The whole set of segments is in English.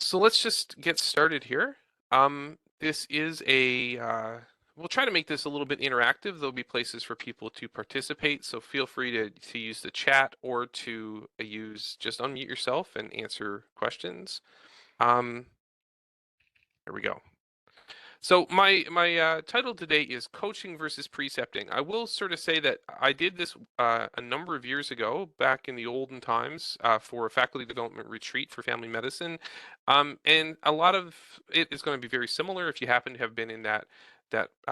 So let's just get started here. This is we'll try to make this a little bit interactive. There'll be places for people to participate, so feel free to use the chat or to just unmute yourself and answer questions. There we go. So my title today is coaching versus precepting. I will sort of say that I did this a number of years ago, back in the olden times, for a faculty development retreat for family medicine, and a lot of it is going to be very similar if you happen to have been in that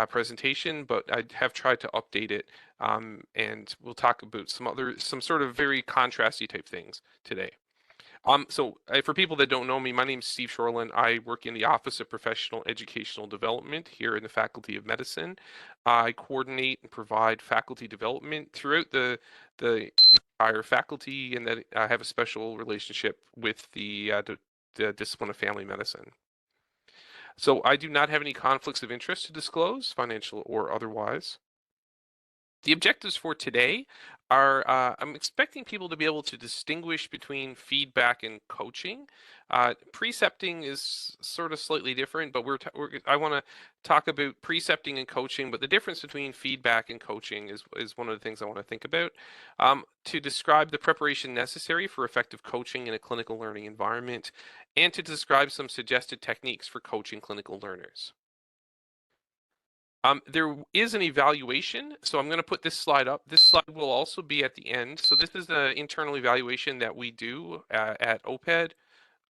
presentation. But I have tried to update it, and we'll talk about some sort of very contrasty type things today. For people that don't know me, my name is Steve Shoreland. I work in the Office of Professional Educational Development here in the Faculty of Medicine. I coordinate and provide faculty development throughout the entire faculty, and that I have a special relationship with the discipline of family medicine. So I do not have any conflicts of interest to disclose, financial or otherwise. The objectives for today are I'm expecting people to be able to distinguish between feedback and coaching. Precepting is sort of slightly different, but I want to talk about precepting and coaching, but the difference between feedback and coaching is one of the things I want to think about. To describe the preparation necessary for effective coaching in a clinical learning environment, and to describe some suggested techniques for coaching clinical learners. There is an evaluation, so I'm going to put this slide up. This slide will also be at the end. So this is the internal evaluation that we do at OPED.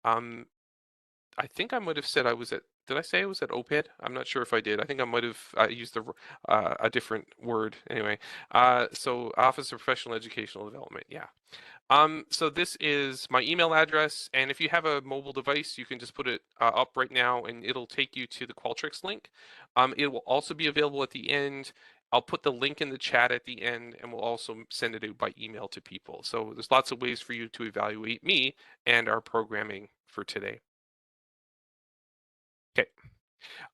I think I might have said did I say I was at OPED? I'm not sure if I did. I think I might have used a different word. Anyway, so Office of Professional Educational Development, yeah. So this is my email address, and if you have a mobile device, you can just put it up right now, and it'll take you to the Qualtrics link. It will also be available at the end. I'll put the link in the chat at the end, and we'll also send it out by email to people. So there's lots of ways for you to evaluate me and our programming for today. Okay.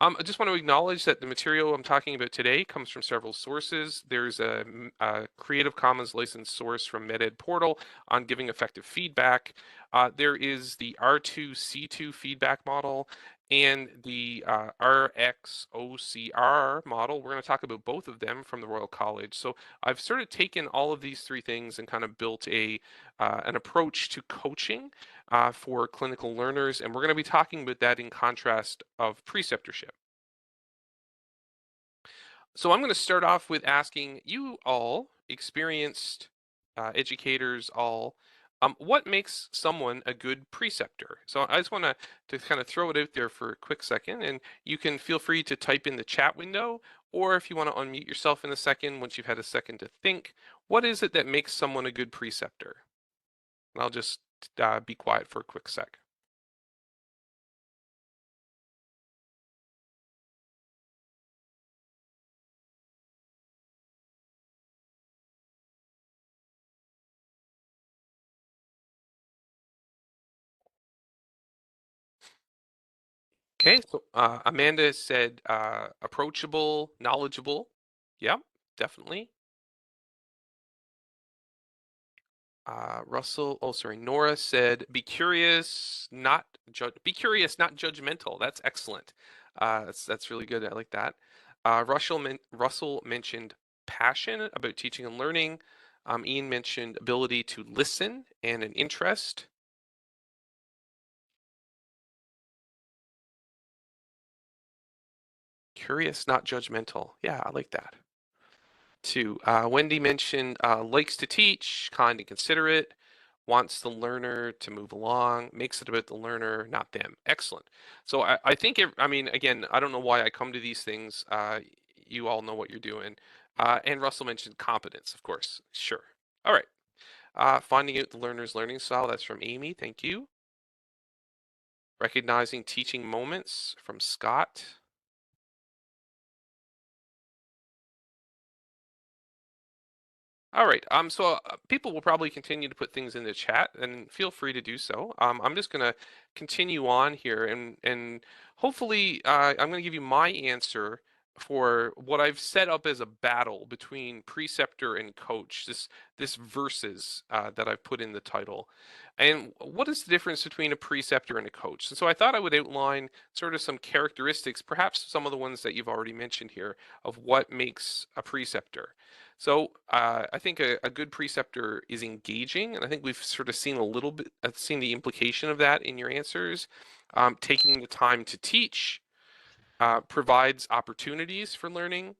I just want to acknowledge that the material I'm talking about today comes from several sources. There's a Creative Commons licensed source from MedEd Portal on giving effective feedback. There is the R2C2 feedback model and the RxOCR model. We're going to talk about both of them from the Royal College. So I've sort of taken all of these three things and kind of built an approach to coaching for clinical learners, and we're going to be talking about that in contrast of preceptorship. So I'm going to start off with asking you all, experienced educators all, what makes someone a good preceptor? So I just want to kind of throw it out there for a quick second, and you can feel free to type in the chat window, or if you want to unmute yourself in a second, once you've had a second to think, what is it that makes someone a good preceptor? And I'll just be quiet for a quick sec. Okay, so Amanda said approachable, knowledgeable. Yeah, definitely. Nora said be curious, not judgmental. That's excellent. That's really good. I like that. Russell mentioned passion about teaching and learning. Ian mentioned ability to listen and an interest. Curious, not judgmental. Yeah, I like that. Two, Wendy mentioned likes to teach, kind and considerate, wants the learner to move along, makes it about the learner, not them. Excellent. So I think, I mean, again, I don't know why I come to these things. You all know what you're doing. And Russell mentioned competence, of course. Sure. All right. Finding out the learner's learning style, that's from Amy. Thank you. Recognizing teaching moments from Scott. All right. So people will probably continue to put things in the chat, and feel free to do so. I'm just going to continue on here, and hopefully I'm going to give you my answer for what I've set up as a battle between preceptor and coach, this versus that I've put in the title. And what is the difference between a preceptor and a coach? And so I thought I would outline sort of some characteristics, perhaps some of the ones that you've already mentioned here, of what makes a preceptor. So I think a good preceptor is engaging, and I think we've sort of seen a little bit, seen the implication of that in your answers. Taking the time to teach, provides opportunities for learning,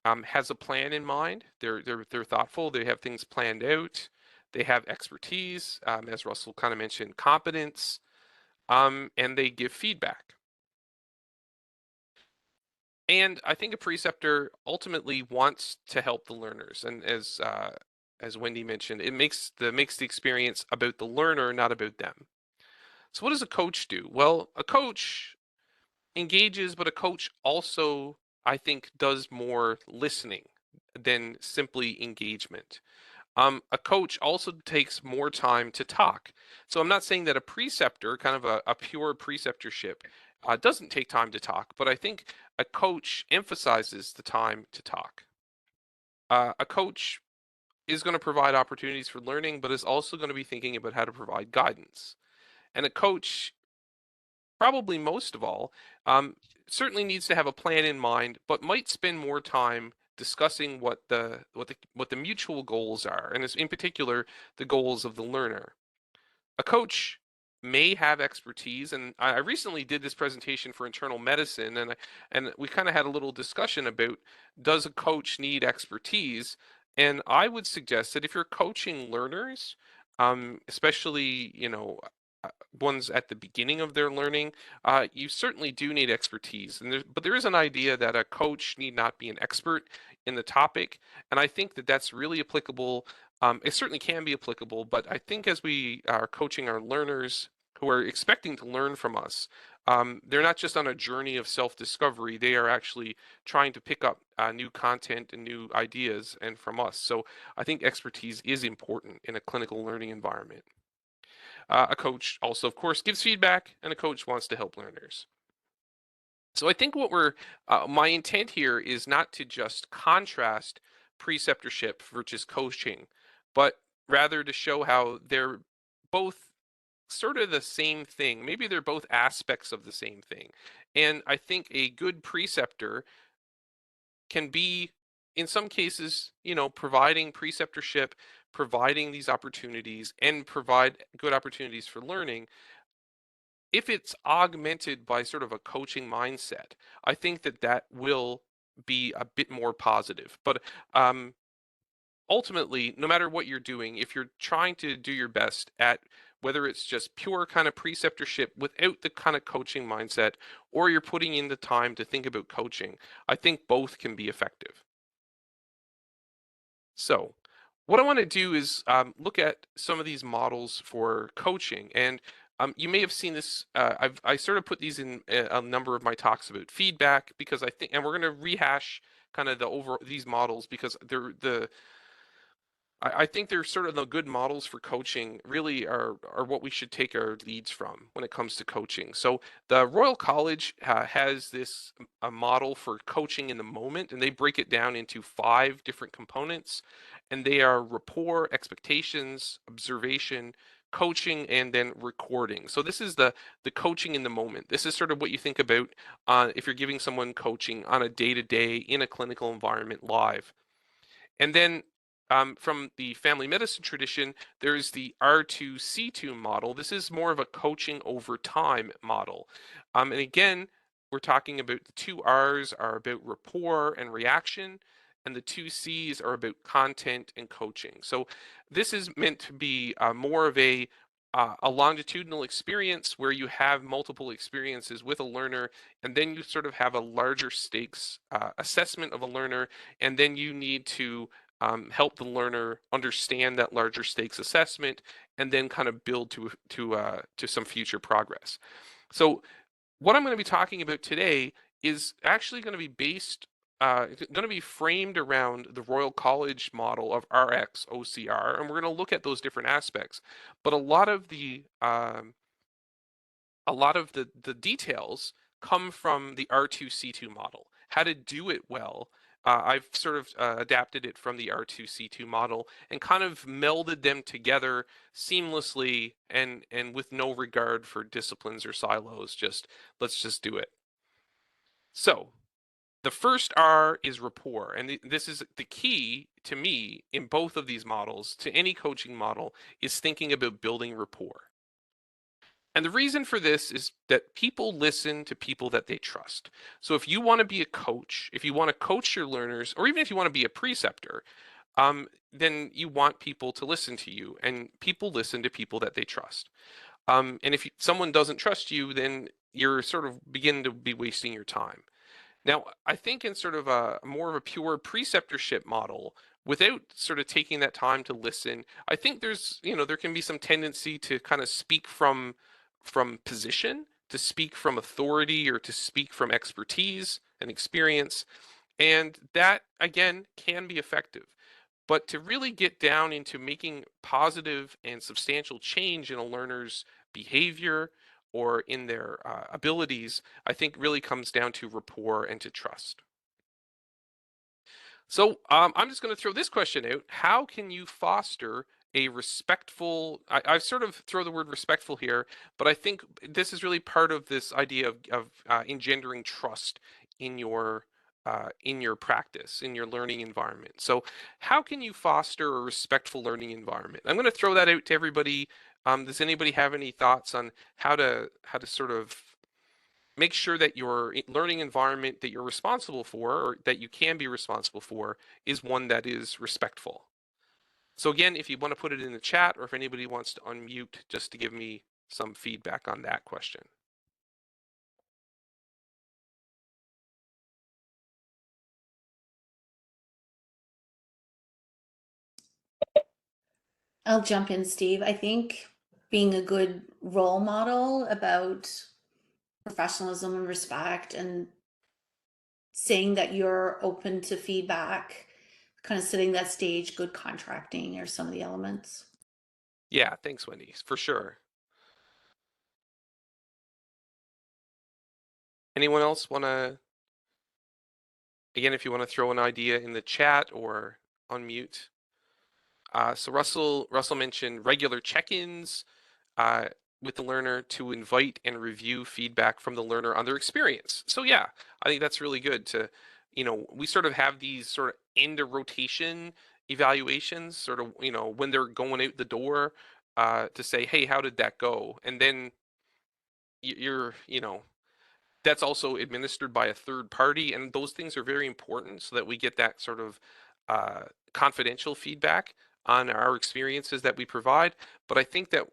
has a plan in mind. They're thoughtful. They have things planned out. They have expertise, as Russell kind of mentioned, competence, and they give feedback. And I think a preceptor ultimately wants to help the learners. And as Wendy mentioned, it makes the experience about the learner, not about them. So what does a coach do? Well, a coach engages, but a coach also, I think, does more listening than simply engagement. A coach also takes more time to talk. So I'm not saying that a preceptor, kind of a pure preceptorship, doesn't take time to talk, but I think a coach emphasizes the time to talk. A coach is going to provide opportunities for learning, but is also going to be thinking about how to provide guidance. And a coach, probably most of all, um, certainly needs to have a plan in mind, but might spend more time discussing what the mutual goals are, and in particular the goals of the learner. A coach may have expertise, and I recently did this presentation for internal medicine, and we kind of had a little discussion about, does a coach need expertise? And I would suggest that if you're coaching learners, especially uh, ones at the beginning of their learning, you certainly do need expertise. But there is an idea that a coach need not be an expert in the topic, and I think that that's really applicable. It certainly can be applicable, but I think as we are coaching our learners who are expecting to learn from us, they're not just on a journey of self-discovery. They are actually trying to pick up new content and new ideas and from us. So I think expertise is important in a clinical learning environment. A coach also, of course, gives feedback, and a coach wants to help learners. So I think my intent here is not to just contrast preceptorship versus coaching, but rather to show how they're both sort of the same thing. Maybe they're both aspects of the same thing. And I think a good preceptor can be, in some cases, providing preceptorship, providing these opportunities, and provide good opportunities for learning if it's augmented by sort of a coaching mindset. I think that that will be a bit more positive. But ultimately, no matter what you're doing, if you're trying to do your best at whether it's just pure kind of preceptorship without the kind of coaching mindset, or you're putting in the time to think about coaching, I think both can be effective. So, what I want to do is look at some of these models for coaching, and you may have seen this. I sort of put these in a number of my talks about feedback because I think, and we're going to rehash kind of these models because I think they're sort of the good models for coaching really are what we should take our leads from when it comes to coaching. So the Royal College has this a model for coaching in the moment, and they break it down into 5 different components, and they are rapport, expectations, observation, coaching, and then recording. So this is the coaching in the moment. This is sort of what you think about if you're giving someone coaching on a day-to-day in a clinical environment live. And then from the family medicine tradition, there's the R2C2 model. This is more of a coaching over time model. And again, we're talking about the 2 R's are about rapport and reaction, and the 2 C's are about content and coaching. So this is meant to be more of a longitudinal experience where you have multiple experiences with a learner, and then you sort of have a larger stakes assessment of a learner, and then you need to help the learner understand that larger stakes assessment, and then kind of build to some future progress. So what I'm going to be talking about today is actually going to be going to be framed around the Royal College model of RX OCR, and we're going to look at those different aspects. But a lot of the details come from the R2C2 model. how to do it well. I've sort of adapted it from the R2C2 model and kind of melded them together seamlessly and with no regard for disciplines or silos. Just let's just do it. So the first R is rapport, and this is the key to me in both of these models, to any coaching model, is thinking about building rapport. And the reason for this is that people listen to people that they trust. So if you want to be a coach, if you want to coach your learners, or even if you want to be a preceptor, then you want people to listen to you, and people listen to people that they trust. And if someone doesn't trust you, then you're sort of beginning to be wasting your time. Now, I think in sort of a more of a pure preceptorship model, without sort of taking that time to listen, I think there can be some tendency to kind of speak from position, to speak from authority, or to speak from expertise and experience. And that, again, can be effective. But to really get down into making positive and substantial change in a learner's behavior or in their abilities, I think really comes down to rapport and to trust. So I'm just going to throw this question out. How can you foster a respectful, I sort of throw the word respectful here, but I think this is really part of this idea of engendering trust in your practice, in your learning environment. So how can you foster a respectful learning environment? I'm going to throw that out to everybody. Does anybody have any thoughts on how to sort of make sure that your learning environment that you're responsible for, or that you can be responsible for, is one that is respectful? So again, if you want to put it in the chat, or if anybody wants to unmute just to give me some feedback on that question. I'll jump in, Steve. I think being a good role model about professionalism and respect and saying that you're open to feedback, kind of setting that stage, good contracting are some of the elements. Yeah, thanks, Wendy, for sure. Anyone else want to, again, if you want to throw an idea in the chat or unmute. So Russell mentioned regular check-ins uh, with the learner to invite and review feedback from the learner on their experience. So yeah, I think that's really good to, we sort of have these sort of end of rotation evaluations, sort of, when they're going out the door, to say, hey, how did that go? And then you're, that's also administered by a third party, and those things are very important so that we get that sort of confidential feedback on our experiences that we provide. But I think that,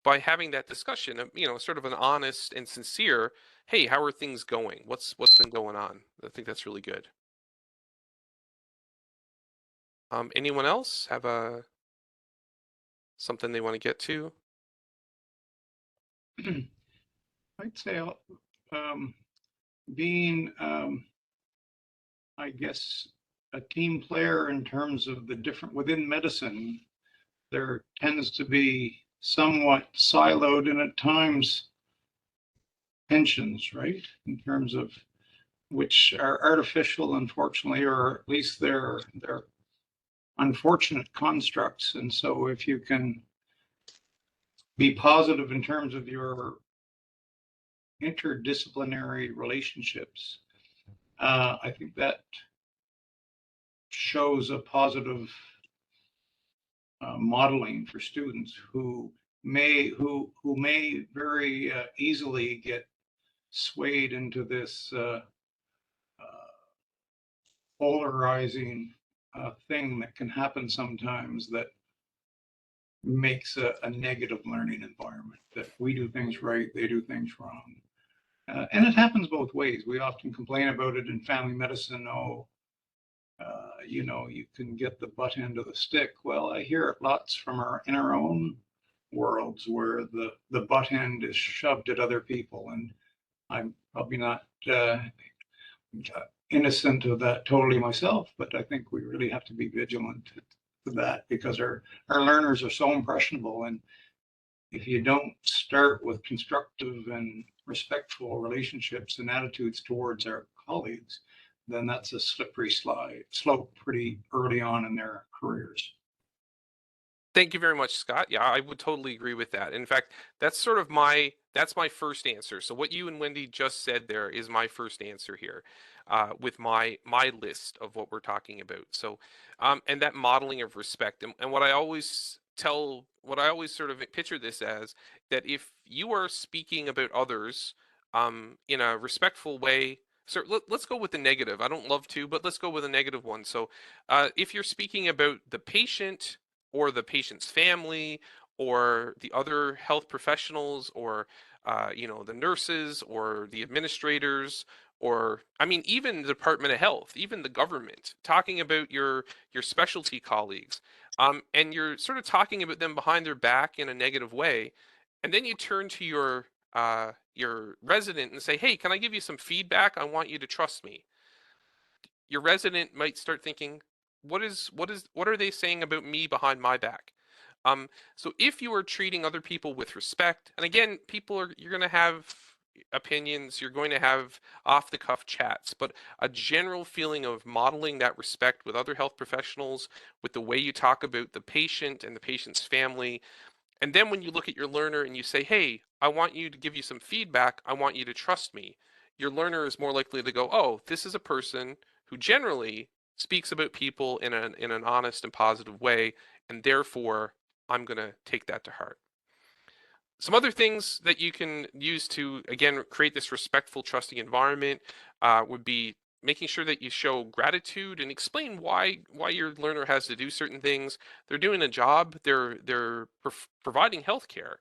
by having that discussion, sort of an honest and sincere, hey, how are things going? What's been going on? I think that's really good. Anyone else have something they want to get to? I'd say being, I guess, a team player in terms of the different within medicine, there tends to be somewhat siloed and at times tensions, right? In terms of which are artificial, unfortunately, or at least they're unfortunate constructs. And so if you can be positive in terms of your interdisciplinary relationships, I think that shows a positive modeling for students who may very easily get swayed into this polarizing thing that can happen sometimes, that makes a negative learning environment, that we do things right, they do things wrong. And it happens both ways. We often complain about it in family medicine. Oh, you can get the butt end of the stick. Well, I hear it lots from in our own worlds where the butt end is shoved at other people. And I'm probably not innocent of that totally myself, but I think we really have to be vigilant to that, because our learners are so impressionable. And if you don't start with constructive and respectful relationships and attitudes towards our colleagues, then that's a slippery slope pretty early on in their careers. Thank you very much, Scott. Yeah, I would totally agree with that. In fact, that's my first answer. So what you and Wendy just said there is my first answer here, with my list of what we're talking about. So, and that modeling of respect, and what I always tell, what I always sort of picture this as, that if you are speaking about others, in a respectful way. So let's go with the negative. I don't love to, but let's go with a negative one. So, if you're speaking about the patient or the patient's family or the other health professionals or the nurses or the administrators, or I mean even the Department of Health, even the government, talking about your specialty colleagues, and you're sort of talking about them behind their back in a negative way, and then you turn to your resident and say, hey, can I give you some feedback? I want you to trust me. Your resident might start thinking, what are they saying about me behind my back? So if you are treating other people with respect, and again, you're going to have opinions, you're going to have off the cuff chats, but a general feeling of modeling that respect with other health professionals, with the way you talk about the patient and the patient's family, and then when you look at your learner and you say, hey, I want you to give you some feedback, I want you to trust me, your learner is more likely to go, oh, this is a person who generally speaks about people in an honest and positive way, and therefore I'm going to take that to heart. Some other things that you can use to, again, create this respectful, trusting environment would be making sure that you show gratitude and explain why your learner has to do certain things. They're doing a job. They're providing healthcare,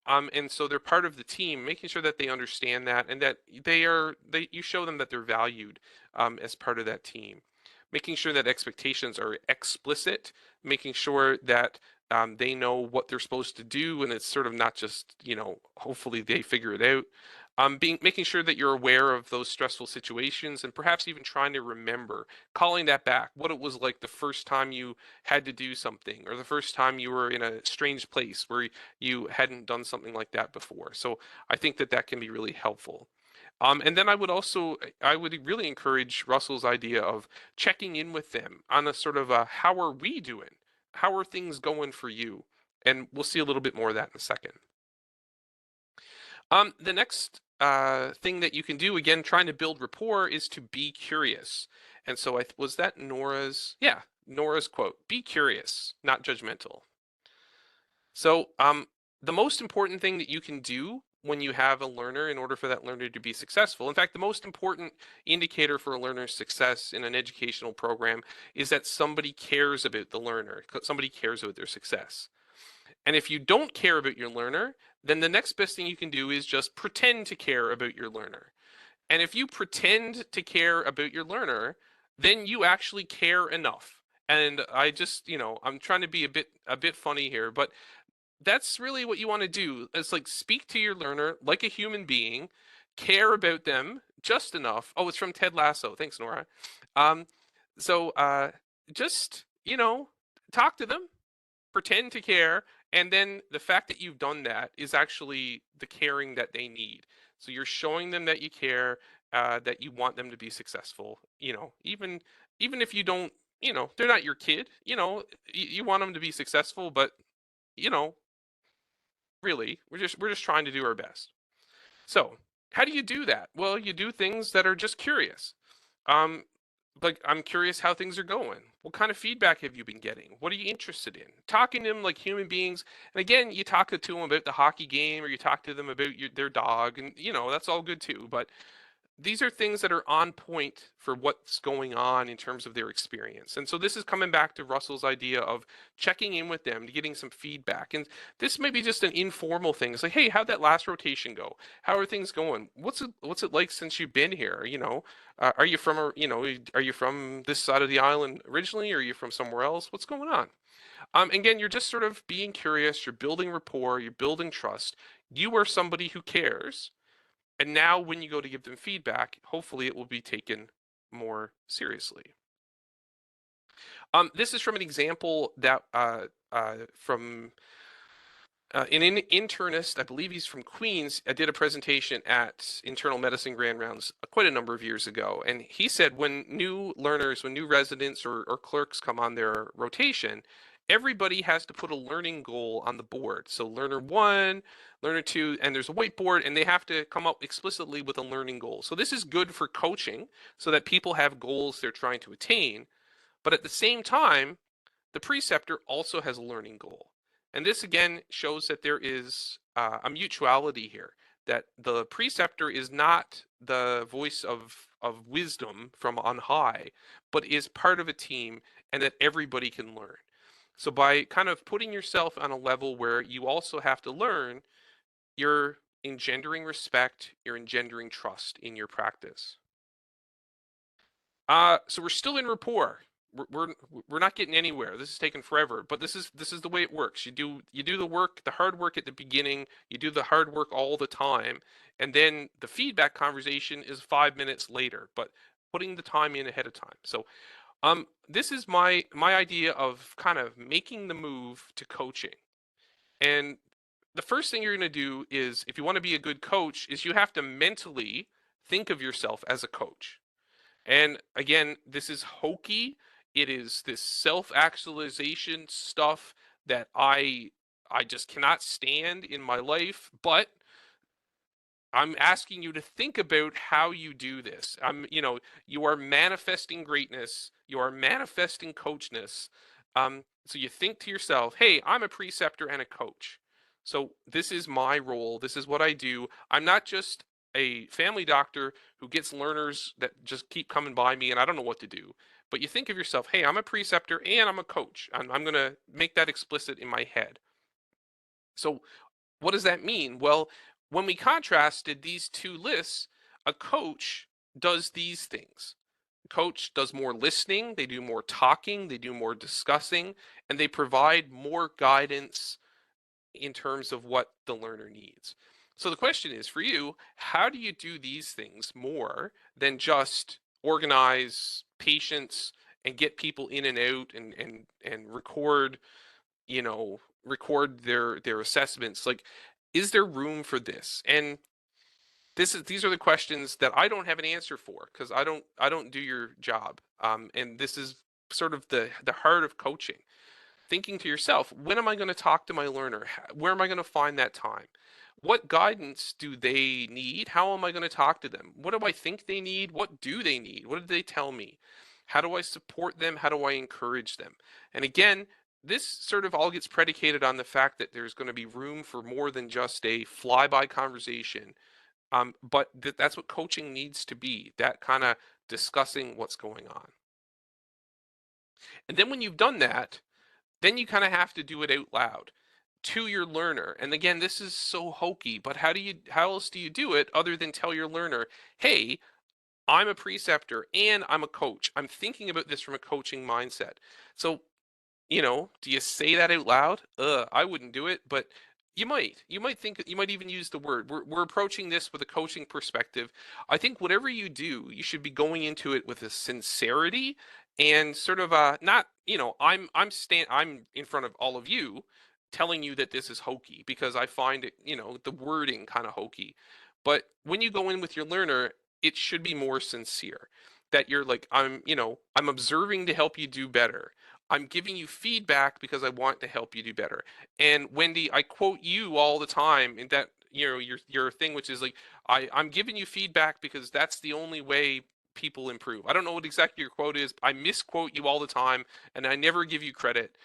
and so they're part of the team. Making sure that they understand that and that you show them that they're valued as part of that team. Making sure that expectations are explicit. Making sure that they know what they're supposed to do, and it's sort of not just, hopefully they figure it out. Making sure that you're aware of those stressful situations and perhaps even trying to remember, calling that back, what it was like the first time you had to do something, or the first time you were in a strange place where you hadn't done something like that before. So I think that that can be really helpful. And then I would really encourage Russell's idea of checking in with them on a sort of a, how are we doing? How are things going for you? And we'll see a little bit more of that in a second. The next thing that you can do, again, trying to build rapport, is to be curious. And so was that Nora's quote, be curious, not judgmental. So the most important thing that you can do when you have a learner in order for that learner to be successful, in fact, the most important indicator for a learner's success in an educational program is that somebody cares about the learner, somebody cares about their success. And if you don't care about your learner, then the next best thing you can do is just pretend to care about your learner. And if you pretend to care about your learner, then you actually care enough. And I'm trying to be a bit funny here, but that's really what you want to do. It's like, speak to your learner like a human being, care about them just enough. Oh, it's from Ted Lasso. Thanks, Nora. Um, so just, talk to them, pretend to care, and then the fact that you've done that is actually the caring that they need. So you're showing them that you care, that you want them to be successful. Even if you don't, they're not your kid. You want them to be successful, but you know, really, we're just trying to do our best. So how do you do that? Well, you do things that are just curious. Um, like, I'm curious how things are going. What kind of feedback have you been getting? What are you interested in? Talking to them like human beings. And again, you talk to them about the hockey game, or you talk to them about their dog, and that's all good too. But these are things that are on point for what's going on in terms of their experience. And so this is coming back to Russell's idea of checking in with them, getting some feedback. And this may be just an informal thing. It's like, hey, how'd that last rotation go? How are things going? What's it like since you've been here? Are you from this side of the island originally? Or are you from somewhere else? What's going on? Again, you're just sort of being curious. You're building rapport. You're building trust. You are somebody who cares. And now when you go to give them feedback, hopefully it will be taken more seriously. This is from an example that from an internist, I believe he's from Queens, did a presentation at Internal Medicine Grand Rounds quite a number of years ago. And he said when new learners, when new residents or clerks come on their rotation, everybody has to put a learning goal on the board. So learner one, learner two, and there's a whiteboard, and they have to come up explicitly with a learning goal. So this is good for coaching so that people have goals they're trying to attain. But at the same time, the preceptor also has a learning goal. And this again shows that there is a mutuality here, that the preceptor is not the voice of wisdom from on high, but is part of a team and that everybody can learn. So by kind of putting yourself on a level where you also have to learn, you're engendering respect, you're engendering trust in your practice. So we're still in rapport. We're not getting anywhere. This is taking forever, but this is the way it works. You do the work, the hard work at the beginning. You do the hard work all the time, and then the feedback conversation is 5 minutes later. But putting the time in ahead of time. So, this is my idea of kind of making the move to coaching. And the first thing you're going to do is, if you want to be a good coach, is you have to mentally think of yourself as a coach. And again, this is hokey. It is this self-actualization stuff that I just cannot stand in my life, but I'm asking you to think about how you do this. You are manifesting greatness. You are manifesting coachness. So you think to yourself, hey, I'm a preceptor and a coach. So this is my role. This is what I do. I'm not just a family doctor who gets learners that just keep coming by me and I don't know what to do. But you think of yourself, hey, I'm a preceptor and I'm a coach. I'm going to make that explicit in my head. So what does that mean? Well, when we contrasted these two lists, a coach does these things. A coach does more listening, they do more talking, they do more discussing, and they provide more guidance in terms of what the learner needs. So the question is for you, how do you do these things more than just organize patients and get people in and out and record, record their assessments? Like, is there room for this? And these are the questions that I don't have an answer for because I don't do your job. And this is sort of the heart of coaching. Thinking to yourself, when am I going to talk to my learner? Where am I going to find that time? What guidance do they need? How am I going to talk to them? What do I think they need? What do they need? What did they tell me? How do I support them? How do I encourage them? And again, this sort of all gets predicated on the fact that there's going to be room for more than just a flyby conversation. But that's what coaching needs to be, that kind of discussing what's going on. And then when you've done that, then you kind of have to do it out loud to your learner. And again, this is so hokey, but how else do you do it other than tell your learner, hey, I'm a preceptor and I'm a coach. I'm thinking about this from a coaching mindset. So, do you say that out loud? I wouldn't do it, but you might. You might think, you might even use the word. We're approaching this with a coaching perspective. I think whatever you do, you should be going into it with a sincerity and sort of not, I'm in front of all of you telling you that this is hokey because I find it, the wording kind of hokey. But when you go in with your learner, it should be more sincere. That you're like, I'm observing to help you do better. I'm giving you feedback because I want to help you do better. And Wendy, I quote you all the time in that, your thing, which is like, I'm giving you feedback because that's the only way people improve. I don't know what exactly your quote is. I misquote you all the time and I never give you credit.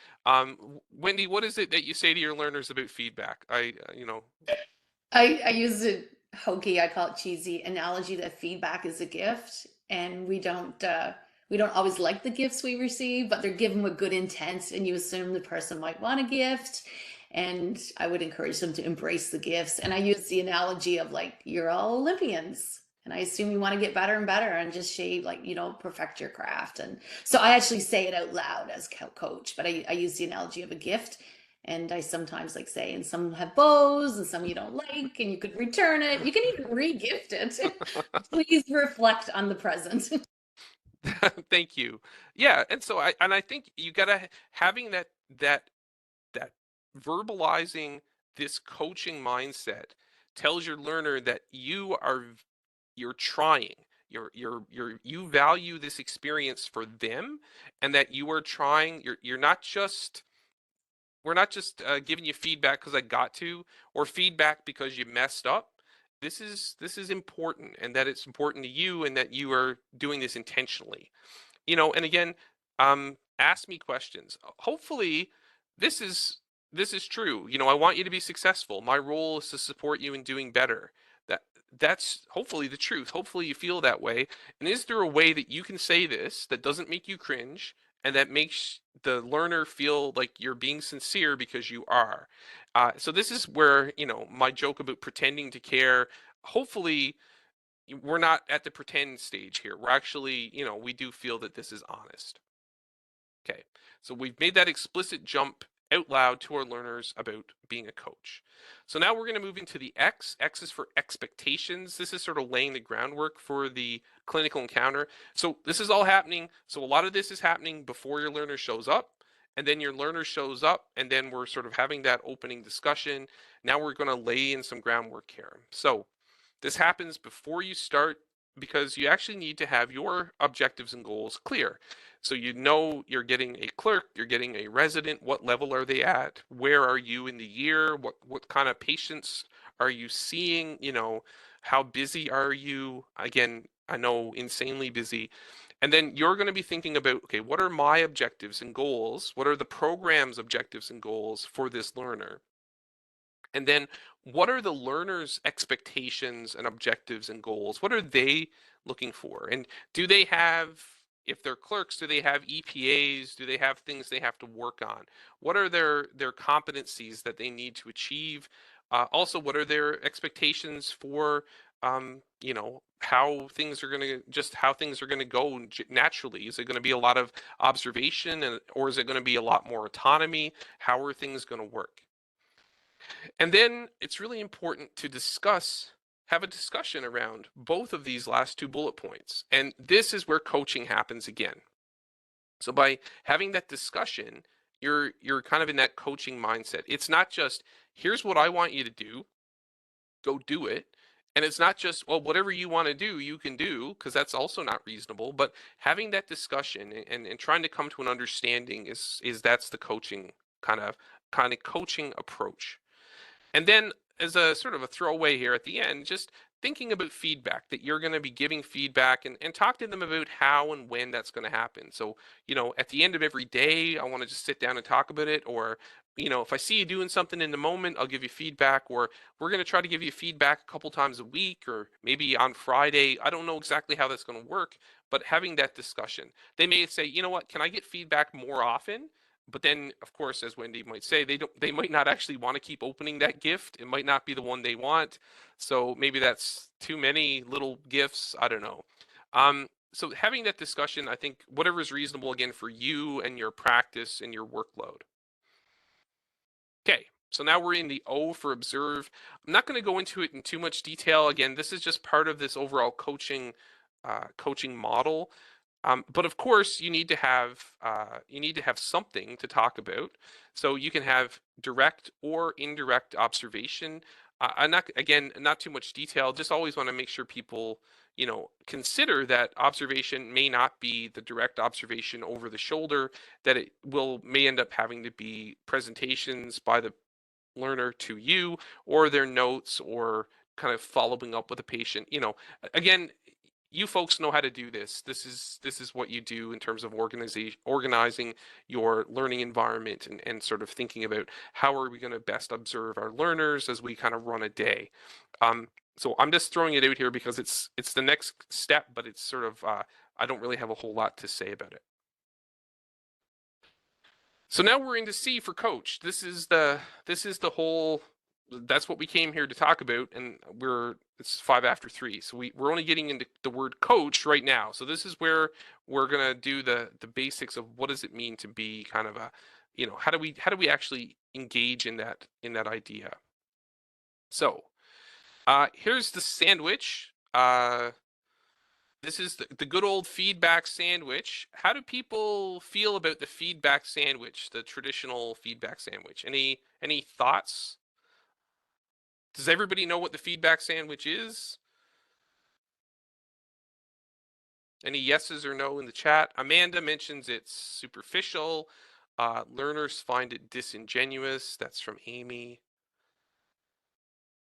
Wendy, what is it that you say to your learners about feedback? I use a hokey, I call it cheesy analogy that feedback is a gift, and we don't always like the gifts we receive, but they're given with good intent, and you assume the person might want a gift, and I would encourage them to embrace the gifts. And I use the analogy of like you're all Olympians. And I assume you want to get better and better and just shave, like, perfect your craft. And so I actually say it out loud as coach, but I use the analogy of a gift. And I sometimes like say, and some have bows and some you don't like, and you could return it. You can even re-gift it. Please reflect on the present. Thank you. Yeah, and so I think you gotta having that verbalizing this coaching mindset tells your learner that you're trying, you value this experience for them, and that you are trying. You're not just we're not just giving you feedback because I got to, or feedback because you messed up. This is important, and that it's important to you, and that you are doing this intentionally. And again, ask me questions. Hopefully, this is this is true. I want you to be successful. My role is to support you in doing better. That that's hopefully the truth. Hopefully you feel that way. And is there a way that you can say this that doesn't make you cringe and that makes the learner feel like you're being sincere because you are? So this is where, my joke about pretending to care, hopefully we're not at the pretend stage here. We're actually, we do feel that this is honest. Okay, so we've made that explicit jump out loud to our learners about being a coach. So now we're going to move into the X. X is for expectations. This is sort of laying the groundwork for the clinical encounter. So this is all happening. So a lot of this is happening before your learner shows up. And then your learner shows up, and then we're sort of having that opening discussion. Now we're going to lay in some groundwork here. So this happens before you start, because you actually need to have your objectives and goals clear. So you're getting a clerk, you're getting a resident, what level are they at? Where are you in the year? What kind of patients are you seeing? How busy are you? Again, I know, insanely busy. And then you're going to be thinking about, okay, what are my objectives and goals? What are the program's objectives and goals for this learner? And then what are the learner's expectations and objectives and goals? What are they looking for? And do they have, if they're clerks, do they have EPAs? Do they have things they have to work on? What are their competencies that they need to achieve? Also, what are their expectations for how things are going to go naturally? Is it going to be a lot of observation, or is it going to be a lot more autonomy? How are things going to work? And then it's really important to have a discussion around both of these last two bullet points. And this is where coaching happens again. So by having that discussion, you're kind of in that coaching mindset. It's not just, here's what I want you to do, go do it. And it's not just, well, whatever you want to do, you can do, because that's also not reasonable. But having that discussion and trying to come to an understanding is that's the coaching kind of coaching approach. And then, as a sort of a throwaway here at the end, just thinking about feedback, that you're going to be giving feedback, and talk to them about how and when that's going to happen. So, at the end of every day, I want to just sit down and talk about it. Or, if I see you doing something in the moment, I'll give you feedback. Or we're going to try to give you feedback a couple times a week, or maybe on Friday. I don't know exactly how that's going to work, but having that discussion. They may say, you know what, can I get feedback more often? But then, of course, as Wendy might say, they might not actually want to keep opening that gift. It might not be the one they want. So maybe that's too many little gifts. I don't know. So having that discussion, I think whatever is reasonable, again, for you and your practice and your workload. Okay, so now we're in the O for observe. I'm not going to go into it in too much detail. Again, this is just part of this overall coaching model. But of course, you need to have something to talk about. So you can have direct or indirect observation. I'm not too much detail. Just always want to make sure people, consider that observation may not be the direct observation over the shoulder. That it may end up having to be presentations by the learner to you, or their notes, or kind of following up with a patient. Again, you folks know how to do this. This is what you do in terms of organizing your learning environment, and sort of thinking about how are we going to best observe our learners as we kind of run a day. So I'm just throwing it out here because it's the next step, but it's sort of I don't really have a whole lot to say about it. So now we're into C for coach. This is the whole, that's what we came here to talk about, and it's 3:05. So we're only getting into the word coach right now. So this is where we're gonna do the basics of what does it mean to be kind of a, how do we actually engage in that idea. So here's the sandwich. This is the good old feedback sandwich. How do people feel about the feedback sandwich, the traditional feedback sandwich? Any thoughts Does everybody know what the feedback sandwich is? Any yeses or no in the chat? Amanda mentions it's superficial. Learners find it disingenuous. That's from Amy.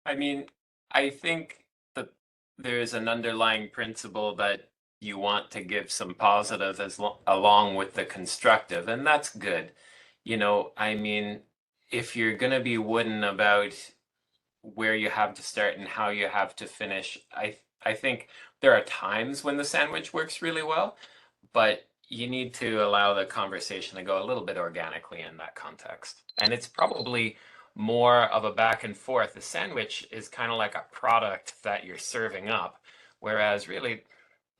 I mean, I think that there's an underlying principle that you want to give some positive along with the constructive, and that's good. You know, I mean, if you're going to be wooden about where you have to start and how you have to finish, I think there are times when the sandwich works really well, but you need to allow the conversation to go a little bit organically in that context. And it's probably more of a back and forth. The sandwich is kind of like a product that you're serving up, whereas really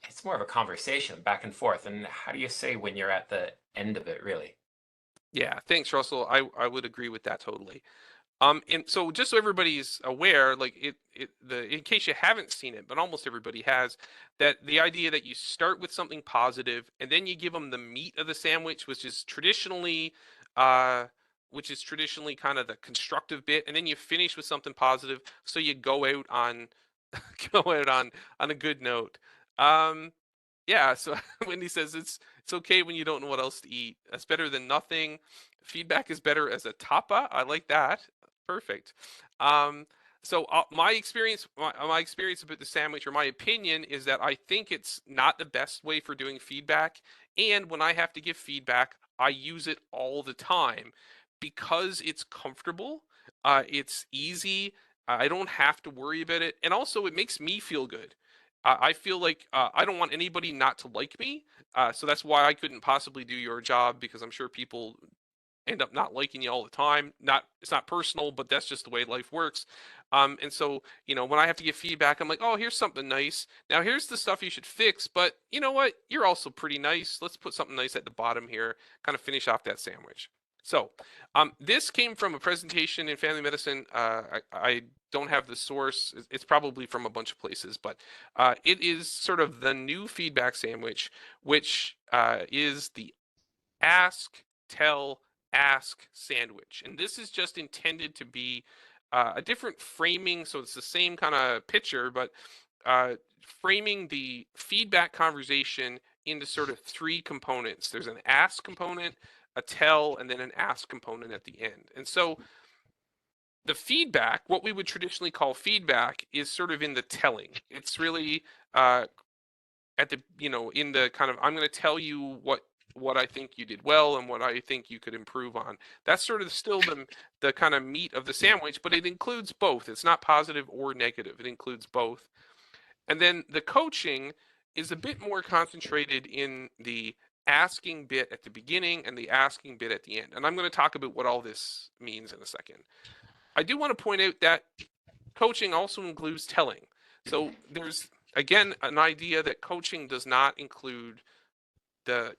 it's more of a conversation back and forth. And how do you say when you're at the end of it, really? Yeah, thanks, Russell. I would agree with that totally. And so just so everybody's aware, like in case you haven't seen it, but almost everybody has, that the idea that you start with something positive and then you give them the meat of the sandwich, uh, which is traditionally kind of the constructive bit, and then you finish with something positive, so you go out on, go out on a good note. Yeah, so Wendy says it's okay when you don't know what else to eat. That's better than nothing. Feedback is better as a tapa. I like that. Perfect. So my experience about the sandwich, or my opinion, is that I think it's not the best way for doing feedback. And when I have to give feedback, I use it all the time because it's comfortable. It's easy. I don't have to worry about it, and also it makes me feel good. I feel like I don't want anybody not to like me, so that's why I couldn't possibly do your job, because I'm sure people end up not liking you all the time. Not It's not personal, but that's just the way life works. And so, when I have to give feedback, I'm like, oh, here's something nice. Now here's the stuff you should fix, but you know what? You're also pretty nice. Let's put something nice at the bottom here, kind of finish off that sandwich. So, this came from a presentation in family medicine. I don't have the source. It's probably from a bunch of places, but it is sort of the new feedback sandwich, which is the ask, tell, ask sandwich. And this is just intended to be a different framing. So it's the same kind of picture, but framing the feedback conversation into sort of three components. There's an ask component, a tell, and then an ask component at the end. And so the feedback, what we would traditionally call feedback, is sort of in the telling. It's really at the in the kind of, I'm going to tell you what I think you did well and what I think you could improve on. That's sort of still the kind of meat of the sandwich, but it includes both. It's not positive or negative. It includes both. And then the coaching is a bit more concentrated in the asking bit at the beginning and the asking bit at the end. And I'm going to talk about what all this means in a second. I do want to point out that coaching also includes telling. So there's, again, an idea that coaching does not include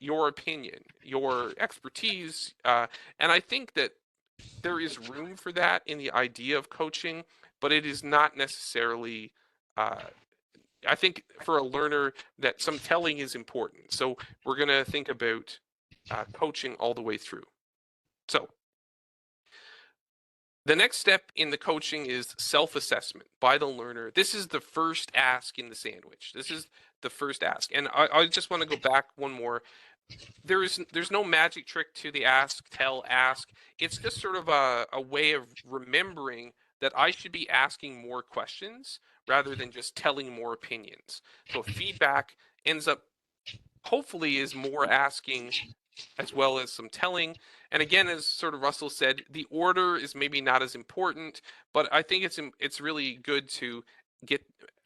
your opinion, your expertise, and I think that there is room for that in the idea of coaching, but it is not necessarily. I think for a learner that some telling is important. So we're going to think about coaching all the way through. So the next step in the coaching is self-assessment by the learner. This is the first ask in the sandwich. This is the first ask. And I just want to go back one more. There's no magic trick to the ask, tell, ask. It's just sort of a way of remembering that I should be asking more questions rather than just telling more opinions. So feedback ends up, hopefully, is more asking as well as some telling. And again, as sort of Russell said, the order is maybe not as important, but I think it's really good to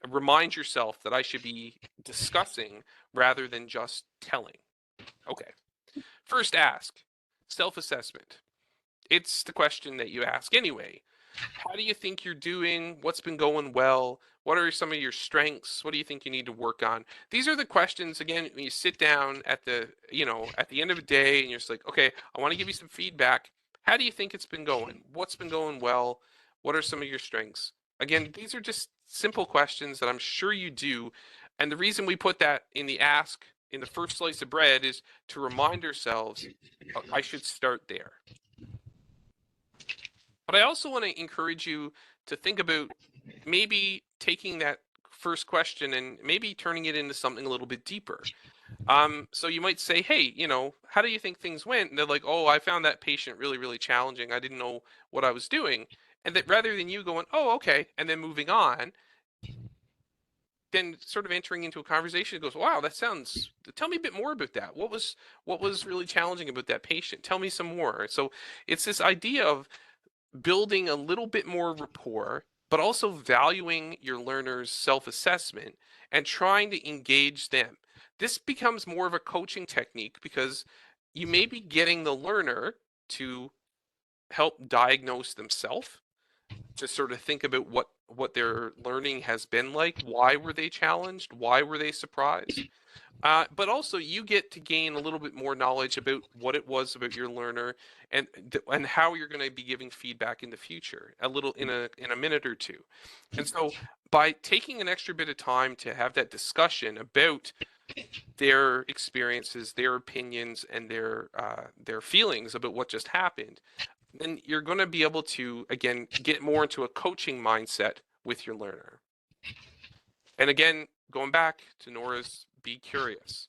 remind yourself that I should be discussing rather than just telling. Okay. First ask, self-assessment. It's the question that you ask anyway. How do you think you're doing? What's been going well? What are some of your strengths? What do you think you need to work on? These are the questions, again, when you sit down at the end of the day and you're just like, okay, I want to give you some feedback. How do you think it's been going? What's been going well? What are some of your strengths? Again, these are just simple questions that I'm sure you do. And the reason we put that in the ask in the first slice of bread is to remind ourselves, I should start there. But I also want to encourage you to think about maybe taking that first question and maybe turning it into something a little bit deeper. So you might say, hey, how do you think things went? And they're like, oh, I found that patient really, really challenging. I didn't know what I was doing. And that rather than you going, oh, okay, and then moving on, then sort of entering into a conversation goes, wow, tell me a bit more about that. What was really challenging about that patient? Tell me some more. So it's this idea of building a little bit more rapport, but also valuing your learner's self-assessment and trying to engage them. This becomes more of a coaching technique because you may be getting the learner to help diagnose themselves, to sort of think about what their learning has been like. Why were they challenged? Why were they surprised? But also you get to gain a little bit more knowledge about what it was about your learner and how you're going to be giving feedback in the future, a little in a minute or two. And so by taking an extra bit of time to have that discussion about their experiences, their opinions, and their feelings about what just happened, then you're going to be able to again get more into a coaching mindset with your learner. And again, going back to Nora's be curious.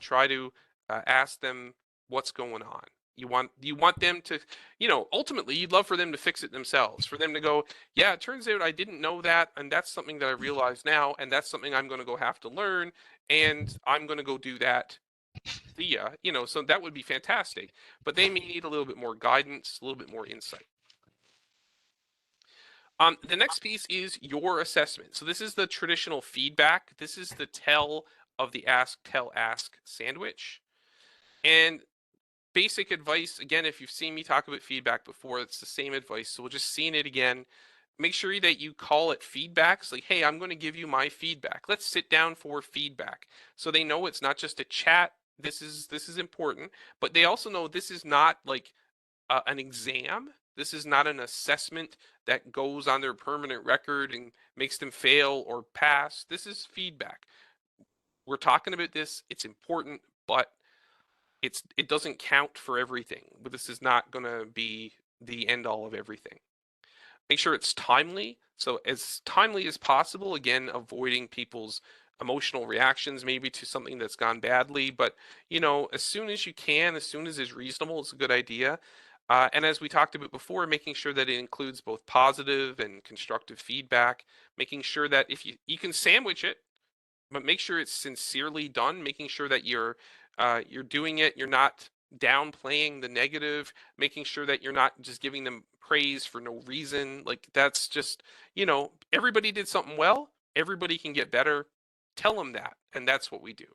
Try to ask them what's going on. You want them to, ultimately you'd love for them to fix it themselves, for them to go, yeah, it turns out I didn't know that, and that's something that I realize now, and that's something I'm going to go have to learn, and I'm going to go do that. See ya. So that would be fantastic. But they may need a little bit more guidance, a little bit more insight. The next piece is your assessment. So this is the traditional feedback. This is the tell of the ask, tell, ask sandwich. And basic advice, again, if you've seen me talk about feedback before, it's the same advice. So we're just seeing it again. Make sure that you call it feedback. It's like, hey, I'm going to give you my feedback. Let's sit down for feedback. So they know it's not just a chat. This is important, but they also know this is not like an exam. This is not an assessment that goes on their permanent record and makes them fail or pass. This is feedback. We're talking about this. It's important, but it doesn't count for everything. But this is not going to be the end all of everything. Make sure it's timely. So as timely as possible, again, avoiding people's emotional reactions maybe to something that's gone badly. But, as soon as you can, as soon as is reasonable, it's a good idea. And as we talked about before, making sure that it includes both positive and constructive feedback, making sure that if you can sandwich it, but make sure it's sincerely done, making sure that you're doing it, you're not downplaying the negative, making sure that you're not just giving them praise for no reason. Like that's just, everybody did something well, everybody can get better. Tell them that, and that's what we do.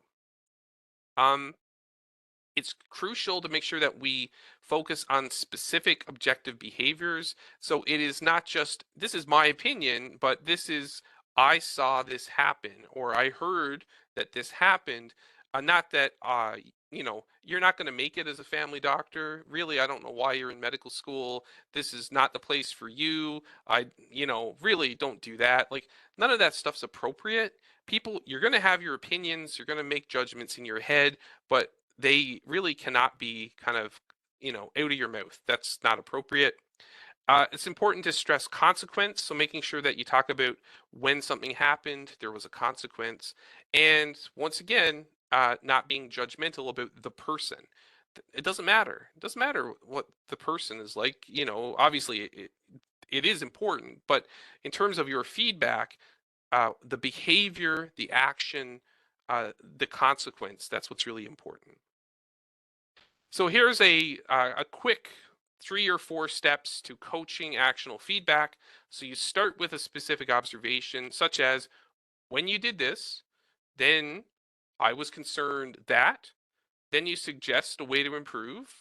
It's crucial to make sure that we focus on specific objective behaviors. So it is not just, this is my opinion, but this is, I saw this happen, or I heard that this happened. Not that, you're not going to make it as a family doctor. Really, I don't know why you're in medical school. This is not the place for you. Really don't do that. Like, none of that stuff's appropriate. People, you're going to have your opinions, you're going to make judgments in your head, but they really cannot be kind of, out of your mouth. That's not appropriate. It's important to stress consequence. So making sure that you talk about when something happened, there was a consequence. And once again, not being judgmental about the person. It doesn't matter. It doesn't matter what the person is like. Obviously it is important, but in terms of your feedback, the behavior, the action, the consequence, that's what's really important. So here's a quick 3 or 4 steps to coaching actionable feedback. So you start with a specific observation, such as, when you did this, then I was concerned that, then you suggest a way to improve,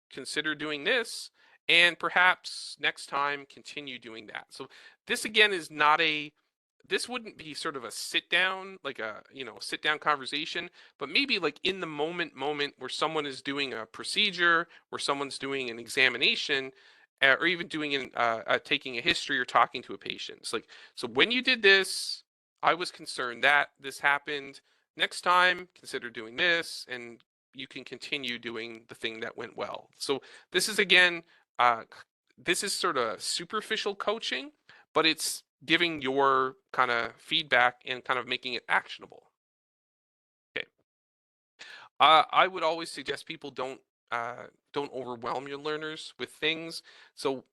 consider doing this, and perhaps next time continue doing that. So this again is not this wouldn't be sort of a sit down, like a, sit down conversation, but maybe like in the moment where someone is doing a procedure, where someone's doing an examination, or even doing taking a history or talking to a patient. It's like, so when you did this, I was concerned that this happened. Next time, consider doing this, and you can continue doing the thing that went well. So this is again, this is sort of superficial coaching, but it's giving your kind of feedback and kind of making it actionable. Okay. I would always suggest people don't overwhelm your learners with things. So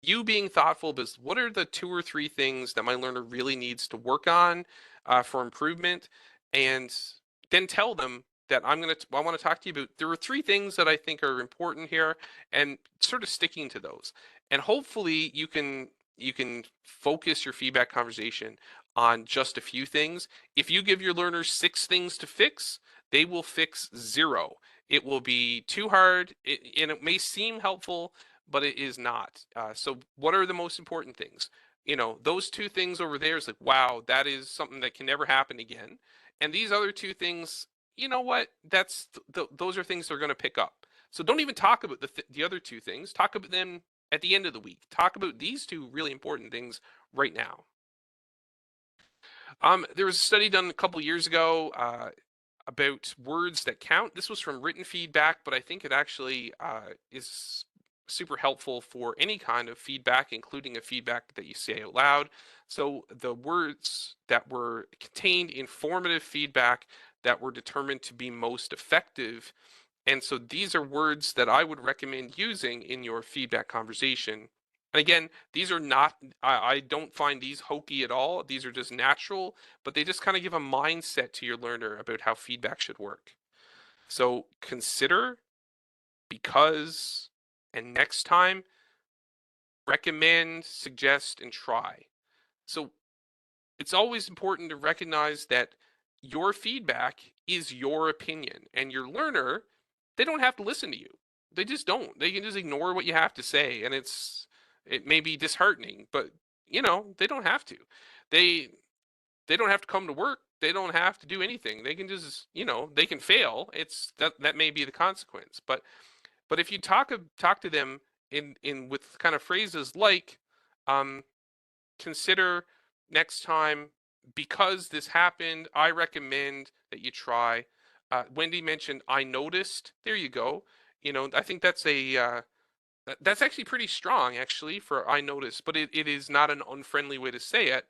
you being thoughtful is what are the 2 or 3 things that my learner really needs to work on for improvement, and then tell them that I want to talk to you about there are 3 things that I think are important here, and sort of sticking to those. And hopefully you can focus your feedback conversation on just a few things. If you give your learners 6 things to fix, they will fix 0. It will be too hard, and it may seem helpful, but it is not. So what are the most important things? Those 2 things over there is like, wow, that is something that can never happen again. And these other 2 things, you know what? Those are things they're going to pick up. So don't even talk about the other 2 things. Talk about them at the end of the week. Talk about these 2 really important things right now. There was a study done a couple years ago about words that count. This was from written feedback, but I think it actually is super helpful for any kind of feedback, including a feedback that you say out loud. So the words that were contained in formative feedback that were determined to be most effective. And so these are words that I would recommend using in your feedback conversation. And again, these are not, I don't find these hokey at all. These are just natural, but they just kind of give a mindset to your learner about how feedback should work. So consider, because, and next time, recommend, suggest, and try. So it's always important to recognize that your feedback is your opinion, and your learner, they don't have to listen to you. They just don't. They can just ignore what you have to say, and it may be disheartening, but they don't have to. They they don't have to come to work. They don't have to do anything. They can just, they can fail. It's that may be the consequence. But if you talk to them in with kind of phrases like, consider next time, because this happened, I recommend that you try. Wendy mentioned I noticed. There you go. I think that's actually pretty strong, actually, for I noticed, but it is not an unfriendly way to say it.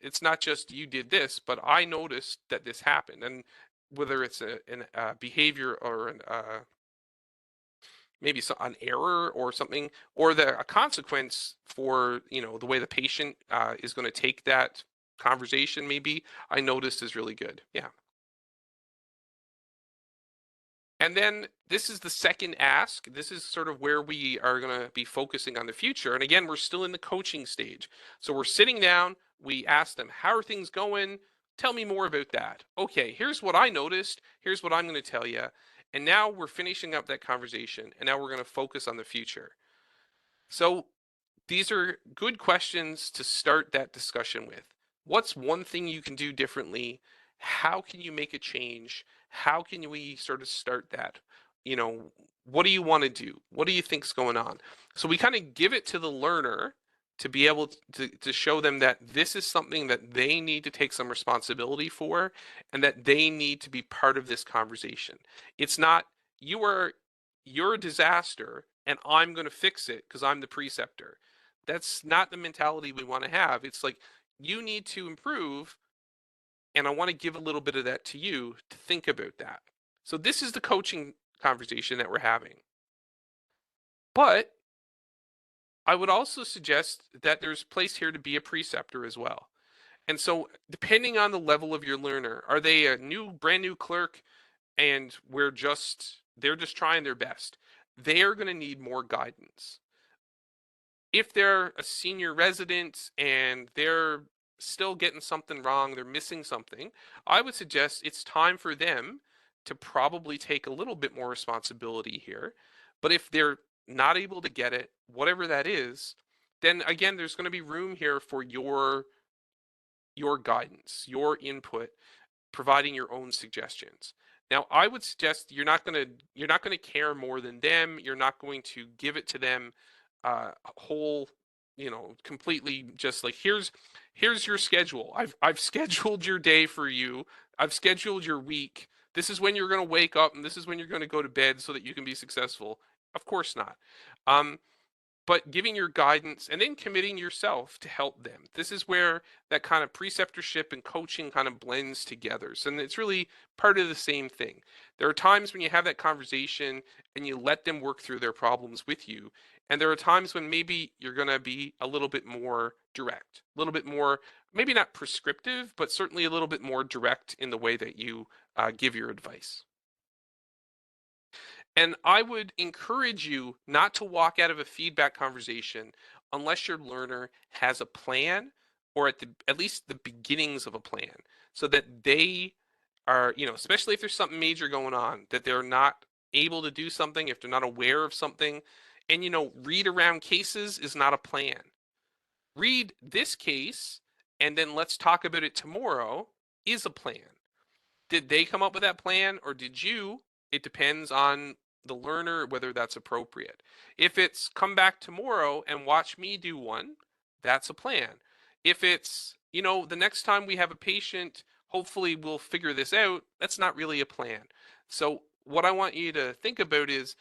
It's not just you did this, but I noticed that this happened. And whether it's a behavior or maybe an error or something, or a consequence for the way the patient is going to take that conversation, maybe I noticed is really good. Yeah. And then this is the second ask. This is sort of where we are going to be focusing on the future. And again, we're still in the coaching stage. So we're sitting down, we ask them, how are things going? Tell me more about that. Okay, here's what I noticed. Here's what I'm going to tell you. And now we're finishing up that conversation. And now we're going to focus on the future. So these are good questions to start that discussion with. What's one thing you can do differently? How can you make a change? How can we sort of start that? What do you want to do? What do you think's going on? So we kind of give it to the learner to be able to show them that this is something that they need to take some responsibility for, and that they need to be part of this conversation. It's not, you're a disaster and I'm going to fix it because I'm the preceptor. That's not the mentality we want to have. It's like, you need to improve, and I want to give a little bit of that to you to think about that. So this is the coaching conversation that we're having. But I would also suggest that there's place here to be a preceptor as well. And so depending on the level of your learner, are they a brand new clerk and they're just trying their best? They are going to need more guidance. If they're a senior resident and they're still getting something wrong, they're missing something, I would suggest it's time for them to probably take a little bit more responsibility here. But if they're not able to get it, whatever that is, then again, there's going to be room here for your guidance, your input, providing your own suggestions. Now, I would suggest you're not going to care more than them. You're not going to give it to them whole, completely, just like, here's your schedule. I've scheduled your day for you. I've scheduled your week. This is when you're going to wake up and this is when you're going to go to bed so that you can be successful. Of course not. but giving your guidance and then committing yourself to help them. This is where that kind of preceptorship and coaching kind of blends together. So it's really part of the same thing. There are times when you have that conversation and you let them work through their problems with you. And there are times when maybe you're going to be a little bit more direct, a little bit more, maybe not prescriptive, but certainly a little bit more direct in the way that you give your advice. And I would encourage you not to walk out of a feedback conversation unless your learner has a plan, or at least the beginnings of a plan, so that they are, especially if there's something major going on, that they're not able to do something, if they're not aware of something. And read around cases is not a plan. Read this case and then let's talk about it tomorrow is a plan. Did they come up with that plan, or did you? It depends on the learner whether that's appropriate. If it's come back tomorrow and watch me do one, that's a plan. If it's, the next time we have a patient, hopefully we'll figure this out, that's not really a plan. So what I want you to think about is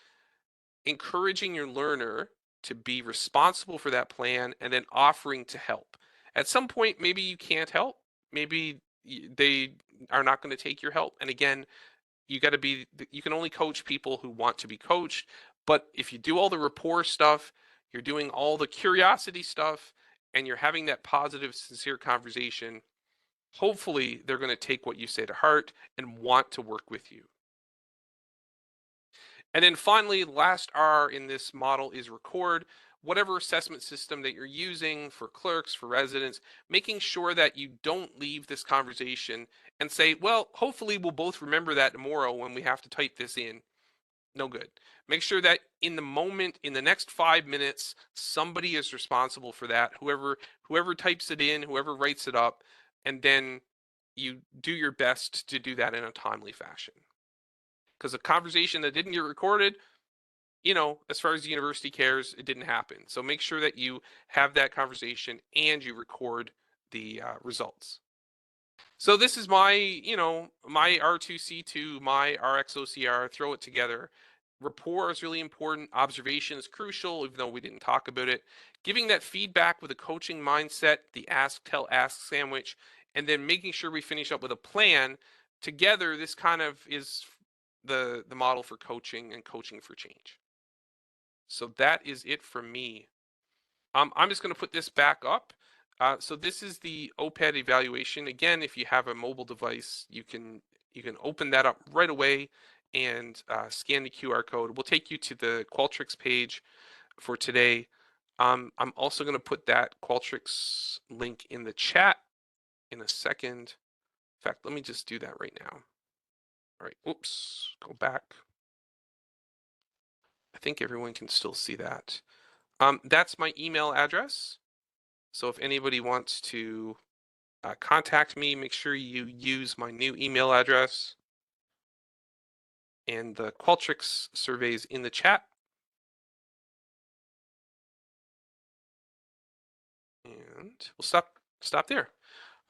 encouraging your learner to be responsible for that plan and then offering to help. At some point, maybe you can't help. Maybe they are not going to take your help. And again, you can only coach people who want to be coached. But if you do all the rapport stuff, you're doing all the curiosity stuff, and you're having that positive, sincere conversation, hopefully they're going to take what you say to heart and want to work with you. And then finally, last R in this model is record. Whatever assessment system that you're using for clerks, for residents, making sure that you don't leave this conversation and say, well, hopefully we'll both remember that tomorrow when we have to type this in. No good. Make sure that in the moment, in the next 5 minutes, somebody is responsible for that. Whoever types it in, whoever writes it up, and then you do your best to do that in a timely fashion. Because a conversation that didn't get recorded, as far as the university cares, it didn't happen. So make sure that you have that conversation and you record the results. So this is my, my R2C2, my RxOCR, throw it together. Rapport is really important. Observation is crucial, even though we didn't talk about it. Giving that feedback with a coaching mindset, the ask, tell, ask sandwich, and then making sure we finish up with a plan. Together, this kind of is the model for coaching and coaching for change. So that is it for me. I'm just going to put this back up. So this is the OPED evaluation. Again, if you have a mobile device, you can open that up right away and scan the QR code. We'll take you to the Qualtrics page for today. I'm also going to put that Qualtrics link in the chat in a second. In fact, let me just do that right now. All right, oops, go back. I think everyone can still see that. That's my email address. So if anybody wants to contact me, make sure you use my new email address. And the Qualtrics surveys in the chat. And we'll stop there.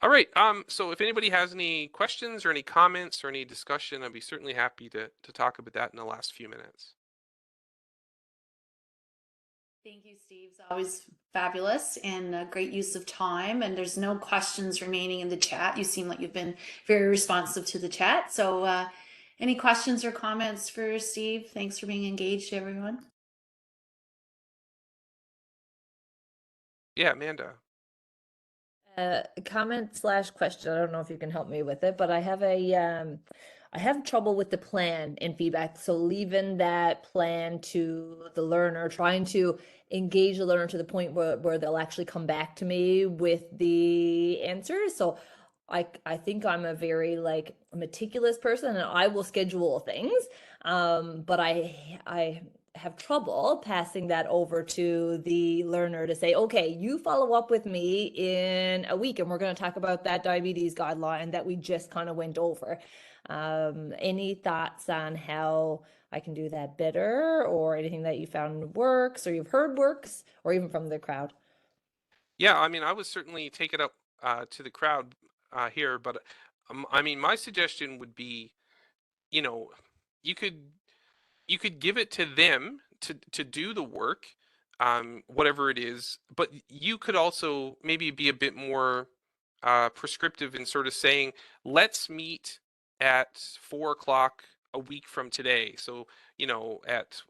All right. So if anybody has any questions or any comments or any discussion, I'd be certainly happy to talk about that in the last few minutes. Thank you, Steve. It's always fabulous and a great use of time. And there's no questions remaining in the chat. You seem like you've been very responsive to the chat. So any questions or comments for Steve? Thanks for being engaged, everyone. Yeah, Amanda. Comment/question. I don't know if you can help me with it, but I have trouble with the plan in feedback. So leaving that plan to the learner, trying to engage the learner to the point where they'll actually come back to me with the answers. So I think I'm a very meticulous person and I will schedule things. But I have trouble passing that over to the learner to say, okay, you follow up with me in a week and we're going to talk about that diabetes guideline that we just kind of went over. Any thoughts on how I can do that better, or anything that you found works or you've heard works, or even from the crowd? Yeah, I mean, I would certainly take it up to the crowd here, but I mean, my suggestion would be, you could give it to them to do the work, whatever it is. But you could also maybe be a bit more prescriptive in sort of saying, let's meet at 4 o'clock a week from today. So, at,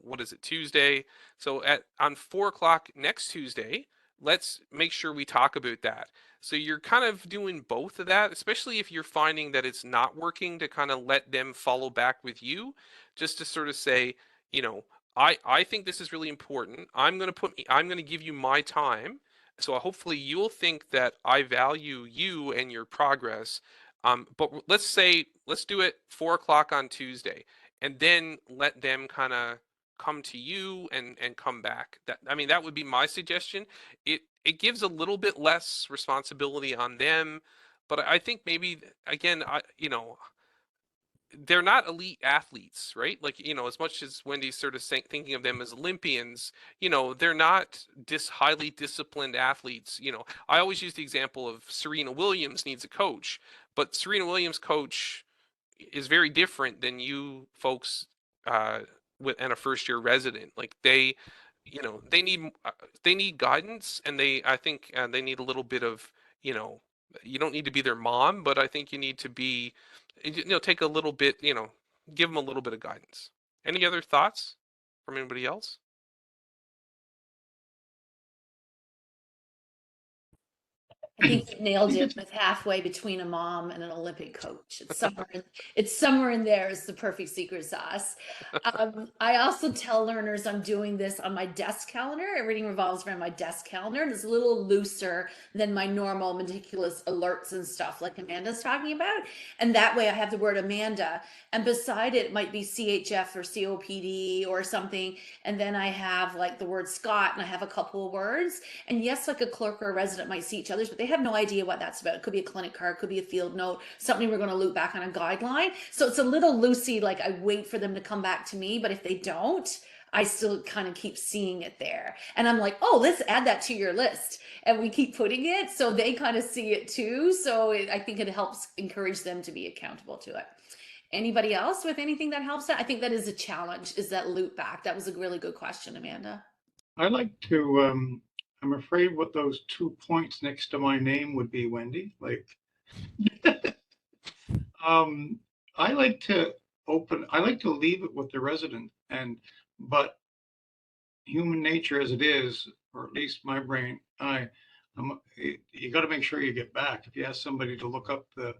what is it, Tuesday? So on 4 o'clock next Tuesday, let's make sure we talk about that. So you're kind of doing both of that, especially if you're finding that it's not working, to kind of let them follow back with you, just to sort of say, you know, I think this is really important. I'm going to give you my time. So hopefully you'll think that I value you and your progress. But let's do it 4 o'clock on Tuesday, and then let them kind of come to you and come back. That would be my suggestion. It gives a little bit less responsibility on them, but I think maybe again, they're not elite athletes, right? Like, as much as Wendy's sort of thinking of them as Olympians, they're not highly disciplined athletes. I always use the example of Serena Williams needs a coach, but Serena Williams' coach is very different than you folks and a first year resident. Like they need guidance, and I think they need a little bit of, you don't need to be their mom, but I think you need to be, take a little bit, give them a little bit of guidance. Any other thoughts from anybody else? I think you nailed it with halfway between a mom and an Olympic coach. It's somewhere in there is the perfect secret sauce. I also tell learners I'm doing this on my desk calendar. Everything revolves around my desk calendar, and it's a little looser than my normal meticulous alerts and stuff like Amanda's talking about. And that way I have the word Amanda, and beside it might be CHF or COPD or something. And then I have like the word Scott, and I have a couple of words. And yes, like a clerk or a resident might see each other's, but they have no idea what that's about. It could be a clinic card, could be a field note, something we're going to loop back on a guideline. So it's a little loosey, like I wait for them to come back to me, but if they don't, I still kind of keep seeing it there. And I'm like, oh, let's add that to your list. And we keep putting it so they kind of see it too. So I think it helps encourage them to be accountable to it. Anybody else with anything that helps that? I think that is a challenge, is that loop back. That was a really good question, Amanda. I like to, I'm afraid what those 2 points next to my name would be, Wendy. Like, I like to I like to leave it with the resident, but human nature as it is, or at least my brain, you got to make sure you get back. If you ask somebody to look up the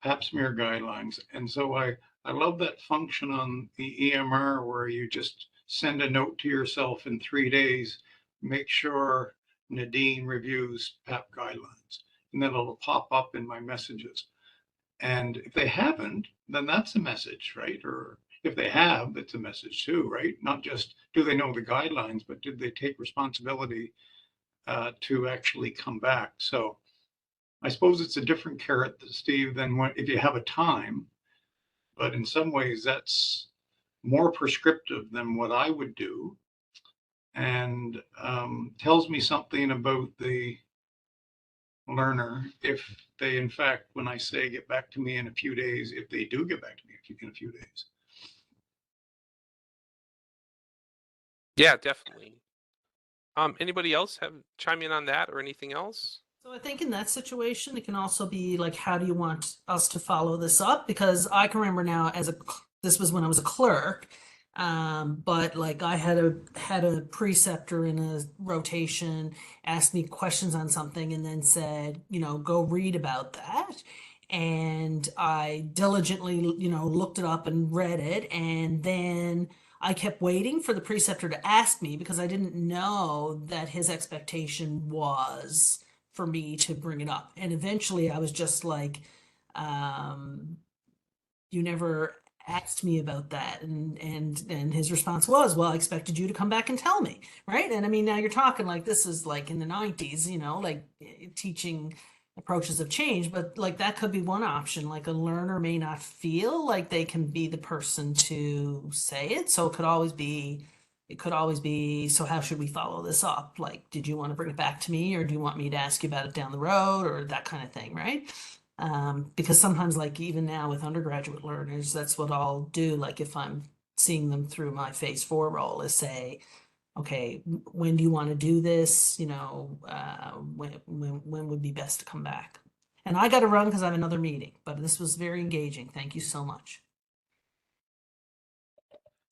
pap smear guidelines, and so I love that function on the EMR where you just send a note to yourself in 3 days, make sure Nadine reviews PAP guidelines, and then it'll pop up in my messages. And if they haven't, then that's a message, right? Or if they have, it's a message too, right? Not just do they know the guidelines, but did they take responsibility to actually come back? So I suppose it's a different carrot, Steve, than if you have a time, but in some ways that's more prescriptive than what I would do, and tells me something about the learner if they, in fact, when I say get back to me in a few days, if they do get back to me in a few days. Yeah, definitely. Anybody else have chime in on that or anything else? So I think in that situation, it can also be like, how do you want us to follow this up? Because I can remember now this was when I was a clerk, but like I had a preceptor in a rotation ask me questions on something and then said, go read about that. And I diligently, looked it up and read it. And then I kept waiting for the preceptor to ask me because I didn't know that his expectation was for me to bring it up. And eventually I was just like, you never asked me about that. And his response was, well, I expected you to come back and tell me. Right. And I mean, now you're talking like this is like in the 90s, like teaching approaches have changed, but like that could be one option. Like a learner may not feel like they can be the person to say it. So it could always be, so how should we follow this up? Like, did you want to bring it back to me, or do you want me to ask you about it down the road, or that kind of thing, right? Because sometimes, like even now with undergraduate learners, that's what I'll do. Like if I'm seeing them through my phase 4 role is say, okay, when do you want to do this? You know, when would be best to come back? And I got to run because I have another meeting, but this was very engaging. Thank you so much.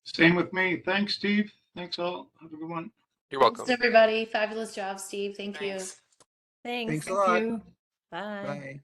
Same with me. Thanks, Steve. Thanks all. Have a good one. You're Thanks, welcome. everybody. Fabulous job, Steve. Thank you. Thanks. Thanks. Thanks a Thank lot. you. Bye. Bye.